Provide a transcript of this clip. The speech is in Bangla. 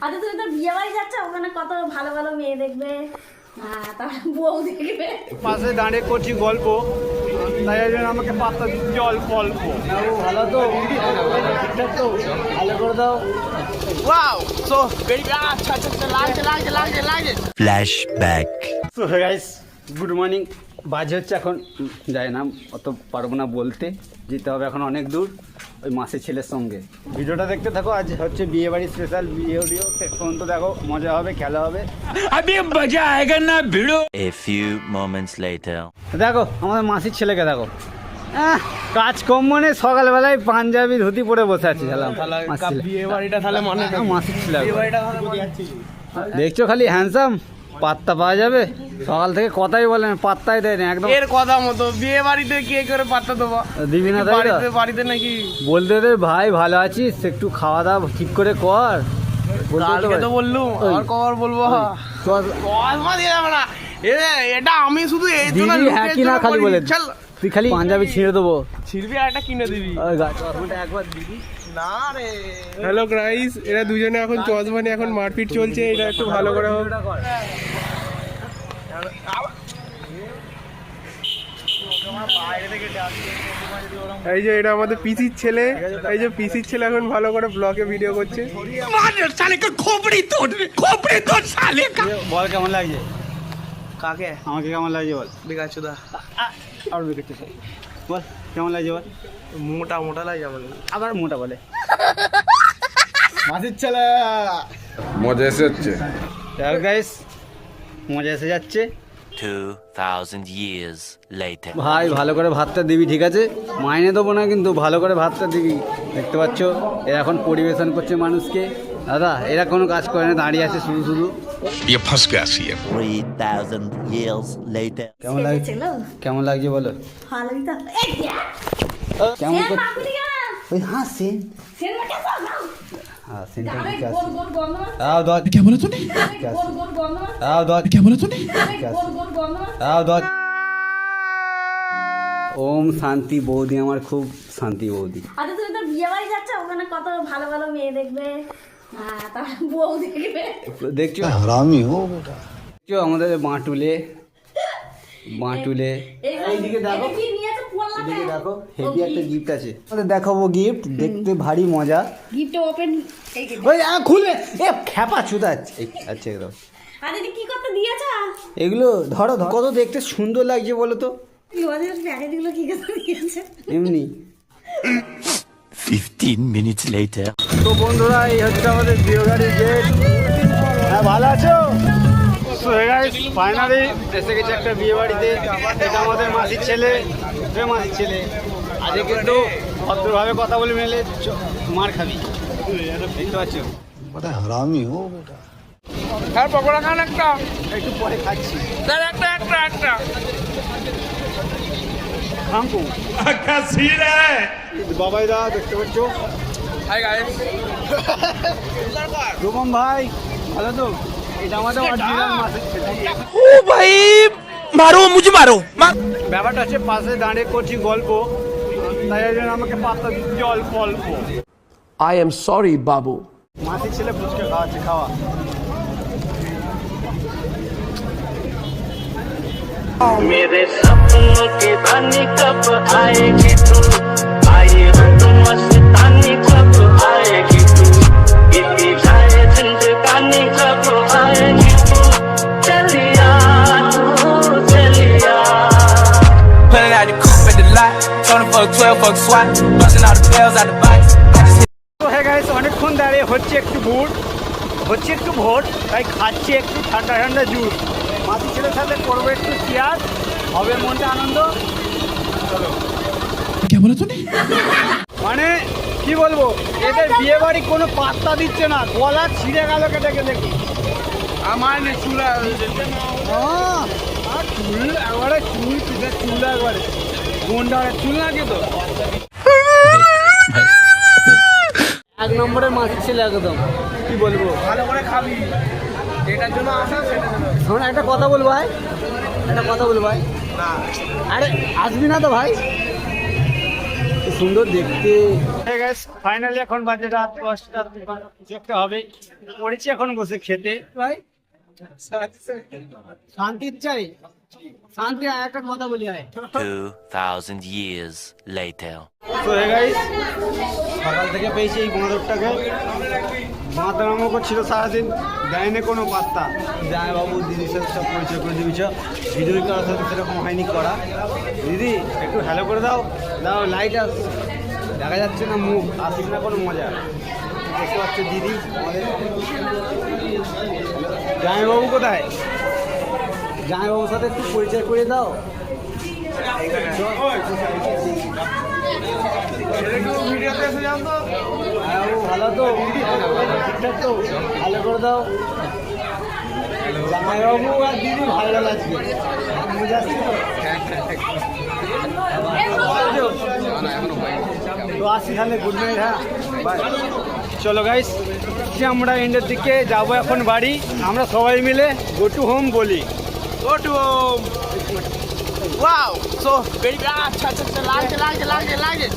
আচ্ছা তুমি তো বিয়ে বাড়ি যাচ্ছ, ওখানে কত ভালো ভালো মেয়ে দেখবে, তারপর বউ দেখবে। পাশে দাঁড়িয়ে করছি গল্প, তাই জন্য আমাকে পাত্তা দিচ্ছে অল্প অল্প। ভালো তো ঠিকঠাক তো, ভালো করে দাও। Wow, so very bad. Like. Flashback. So hey guys, good morning. বাজে হচ্ছে এখন যাই না, অত পারবো না বলতে, যেতে হবে এখন অনেক দূর ওই মাসের ছেলের সঙ্গে। ভিডিওটা দেখতে থাকো, আজ হচ্ছে বিয়ে বাড়ির স্পেশাল ভিডিও, শেষ পর্যন্ত দেখো, মজা হবে, খেলা হবে। अभी मजा आएगा ना भिड़ो। A few moments later. দেখো আমাদের মাসির ছেলেকে দেখো, কাজ কম মানে সকালবেলায় পাঞ্জাবি ধুতি পরে বসে আছে। বিয়ে বাড়িটা তাহলে মনে মাসির ছেলে দেখছো, খালি হ্যান্ডসাম, পাত্তা পাওয়া যাবে? সকাল থেকে কথাই বলেন, পাত্তাই দেয় না একদম। এর কথা মতো বিয়ে বাড়িতে কে করে পাত্তা দেবো? দিবি না? বাড়িতে নাকি বলতে দে ভাই, ভালো আছিস, একটু খাওয়া দাওয়া ঠিক করে কর। কালকে তো বললুম, আর কবার বলবো? এটা আমি শুধু এই জন্য হ্যাঁ কি না খালি বলে, তুই খালি পাঞ্জাবি ছিঁড়ে দেবো, ছিড়বি আর একটা কিনে দিবি। একবার দিবি না রে। হ্যালো গাইস, এরা দুজনে এখন চশমানে এখন মারপিট চলছে, এটা একটু ভালো করে হোক। এই যে এটা আমাদের পিসির ছেলে, এই যে পিসির ছেলে এখন ভালো করে ব্লগে ভিডিও করছে। বল কেমন লাগছে? কাকে? আমাকে কেমন লাগছে বল? বেকারচোদা। আর বেকার বল কেমন লাগছে বল? মোটা মোটা লাগে আমার। আবার মোটা বলে মাসির ছেলে। মজা এসে যাচ্ছে। গাইস, মজা এসে যাচ্ছে। 2000 years later. ভাই ভালো করে ভাতটা দিবি, ঠিক আছে? মাইনে দেবো না কিন্তু ভালো করে ভাতটা দিবি। দেখতে পাচ্ছ এরা এখন পরিবেশন করছে মানুষকে। দাদা এরা কোনো কাজ করে না, দাঁড়িয়ে আছে শুধু শুধু। 3000 years later. কেমন লাগছে? কেমন লাগছে বলো? ভালোই তো। কেমন সেন কর মাখবি না? ওই হ্যাঁ সেন সেন মাখা দাও না। হ্যাঁ সেনটা আরে ঠিক আছে। গোল গোল গন্ধ না। আও দাও। क्या बोला तूने? আরে গোল গোল গন্ধ না। আও দাও। क्या बोला तूने? আরে গোল গোল গন্ধ না। আও দাও। ওম শান্তি বৌদি, আমার খুব শান্তি বৌদি। আচ্ছা তুমি তো বিয়ে বাড়ি যাচ্ছ, ওখানে কত ভালো ভালো মেয়ে দেখবে, তারপর বউ দেখবে। দেখছো হারামি হো বেটা। দেখছো আমাদের বাঁটুলে এইদিকে দেখো, কি নিয়েছে পোলা? এদিকে দেখো, হেভি একটা গিফট আছে আমাদের, দেখাবো গিফট, দেখতে ভারী মজা। Gift open. এই যে ওই খুলবে, এ খ্যাপা চুদা। আচ্ছা একদম। আরে এটা কি করতে দিয়েছ? এগুলো ধরো, কত দেখতে সুন্দর লাগছে বলো তো। লজের প্যাকেটগুলো কি করতে দিয়েছে? এমনি। 15 minutes later. তো বন্ধুরা, এই হচ্ছে আমাদের বিয়ে গাড়ির গেট। হ্যাঁ ভালো আছো? সো গাইস, ফাইনালি এসে গেছে একটা বিয়ে বাড়িতে। এটা আমাদের মাসির ছেলে, মাসির ছেলে। আজকে কিন্তু ভদ্রভাবে কথা বলে মেলে মার খাবি, দেখতে পাচ্ছ। হ্যাঁ, পকোড়া খান একটা। একটু পরে খাচ্ছি। স্যার একটা। খামকু বাবাই দা, দেখতে পাচ্ছ। Hi guys. রুমম ভাই ভালো তো? এটা আমাদের অরিজিনাল মাসির ছেলে। ओ भाई मारो मुझे मारो। ব্যাপারটা হচ্ছে পাশে দাঁড়িয়ে করছি গল্প, তাই জন্য আমাকে পাত্তা দিচ্ছে অল্প অল্প। I am sorry, Babu. মাসির ছেলে ফুচকা খাওয়াচ্ছে, খাওয়া। मेरे सपनों की रानी कब आएगी तू? आई हो तू मस्तानी कब आएगी तू? इतनी जाए जिंदगानी कब आएगी तू? चलिया तू चलिया। Pulling out the coupe at the lot. Tony fuck 12, fuck SWAT. Busting all the bells out the box. তো হ্যাঁ গাইস, অনেকক্ষণ দাঁড়িয়ে হচ্ছে একটু ভোর, তাই খাচ্ছি একটু ঠান্ডা ঠান্ডা জুস। মাসির ছেলের সাথে করবো একটু চেয়ার, হবে মনটা আনন্দ। চলো। क्या बोला तूने? মানে কি বলবো, এদের বিয়ে বাড়ি কোনো পাত্তা দিচ্ছে না, গলা ছিঁড়ে গেল কেটে দেখি। আমার নে চুলা। আর চুল একবারে, চুল একবারে কোনটা চুল নাকি তো। এক নম্বরের মাসির ছেলে একদম, কি বলবো। ভালো করে খাবি, এটার জন্য আসা, সেটার জন্য। শোন একটা কথা বলবো ভাই, আরে আসবি না তো ভাই? সুন্দর দেখতে। ফাইনালি এখন বাজে রাত 10টা, দেখতে হবে পড়েছি এখন বসে খেতে। ভাই শান্তির চাই, শান্তি। আর একটা কথা বলি ভাই, 2000 years later. তো হে গাইস, সকাল থেকে পেয়েছি এই বাঁদরটাকে। মাতারামো করছিল সারাদিন, দেয়নি কোনো পাত্তা। যায় বাবু দিদির সাথে সব পরিচয় করে দিবি, ভিডিও করার সাথে সেরকম হয়নি করা। দিদি একটু হ্যালো করে দাও, দাও লাইট আস, দেখা যাচ্ছে না মুখ, আসিস না কোনো মজা। দেখতে পাচ্ছ দিদি আমাদের জামাইবাবু কোথায়? জামাইবাবুর সাথে একটু পরিচয় করে দাও। ভিডিওতে এসে যান তো। হ্যাঁ ও ভালো তো, ঠিকঠাক তো, ভালো করে দাও। জামাইবাবু আর দিদি ভালো লাগছে, মজা আসছে তো। আসি তাহলে, গুড নাইট। হ্যাঁ বাই। চলো গাইস, আমরা এন্ডের দিকে যাবো এখন বাড়ি। আমরা সবাই মিলে গো টু হোম বলি। Go to home. Wow, so very bad. Like it.